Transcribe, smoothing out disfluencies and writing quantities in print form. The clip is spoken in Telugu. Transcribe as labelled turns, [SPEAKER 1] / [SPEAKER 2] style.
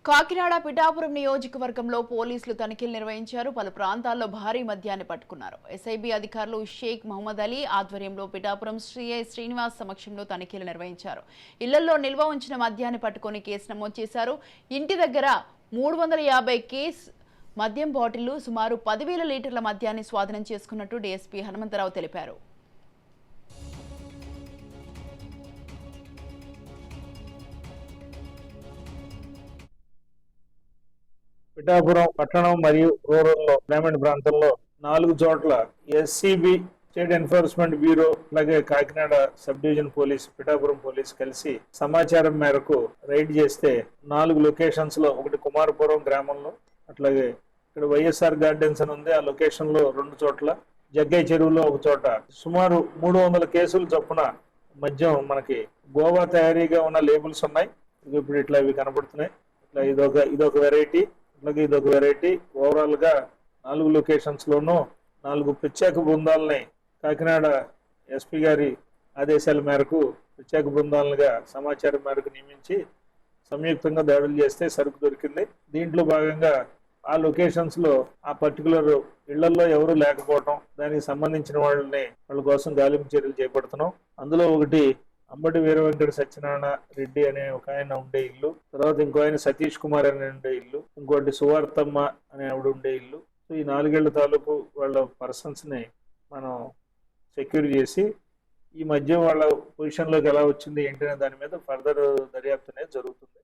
[SPEAKER 1] కాకినాడ పిఠాపురం నియోజకవర్గంలో పోలీసులు తనిఖీలు నిర్వహించారు. పలు ప్రాంతాల్లో భారీ మద్యాన్ని పట్టుకున్నారు. ఎస్ఐబి అధికారులు షేక్ మహమ్మద్ అలీ ఆధ్వర్యంలో పిఠాపురం సిఐ శ్రీనివాస్ సమక్షంలో తనిఖీలు నిర్వహించారు. ఇళ్లలో నిల్వ ఉంచిన మద్యాన్ని పట్టుకొని కేసు నమోదు చేశారు. ఇంటి దగ్గర 350 కేస్ మద్యం బాటిళ్లు, సుమారు 10,000 లీటర్ల మద్యాన్ని స్వాధీనం చేసుకున్నట్టు డీఎస్పీ హనుమంతరావు తెలిపారు.
[SPEAKER 2] పిఠాపురం పట్టణం మరియు రూరల్లో గ్రామీణ ప్రాంతంలో 4 చోట్ల ఎస్సీబీ స్టేట్ ఎన్ఫోర్స్మెంట్ బ్యూరో అలాగే Kakinada sub division police Pithapuram police కలిసి సమాచారం మేరకు రైడ్ చేస్తే 4 లొకేషన్స్ లో, ఒకటి కుమారపురం గ్రామంలో, అట్లాగే ఇక్కడ వైఎస్ఆర్ గార్డెన్స్ అని ఉంది, ఆ లొకేషన్ లో 2 చోట్ల, జగ్గయ్య చెరువులో 1 చోట సుమారు 300 కేసులు చొప్పున మద్యం మనకి గోవా తయారీగా ఉన్న లేబుల్స్ ఉన్నాయి. ఇప్పుడు ఇట్లా ఇవి కనబడుతున్నాయి. ఇట్లా ఇదొక వెరైటీ, అలాగే ఇదొక వెరైటీ. ఓవరాల్ గా 4 లొకేషన్స్ లోనూ 4 ప్రత్యేక బృందాలని కాకినాడ ఎస్పీ గారి ఆదేశాల మేరకు ప్రత్యేక బృందాలుగా సమాచారం మేరకు నియమించి సంయుక్తంగా దాడులు చేస్తే సరుకు దొరికింది. దీంట్లో భాగంగా ఆ లొకేషన్స్ లో ఆ పర్టికులర్ ఇళ్లలో ఎవరు లేకపోవటం, దానికి సంబంధించిన వాళ్ళ కోసం గాలింపు చర్యలు చేపడుతున్నాం. అందులో ఒకటి అంబటి వీర వెంకట సత్యనారాయణ రెడ్డి అనే ఒక ఆయన ఉండే ఇల్లు, తర్వాత ఇంకో ఆయన సతీష్ కుమార్ అనే ఉండే ఇల్లు, ఇంకోటి సువార్తమ్మ అనే ఆవిడ ఉండే ఇల్లు. సో ఈ 4 ఏళ్ల తాలూకు వాళ్ళ పర్సన్స్ ని మనం సెక్యూర్ చేసి ఈ మధ్య వాళ్ళ పొజిషన్ లోకి ఎలా వచ్చింది ఏంటనే దాని మీద ఫర్దర్ దర్యాప్తు అనేది జరుగుతుంది.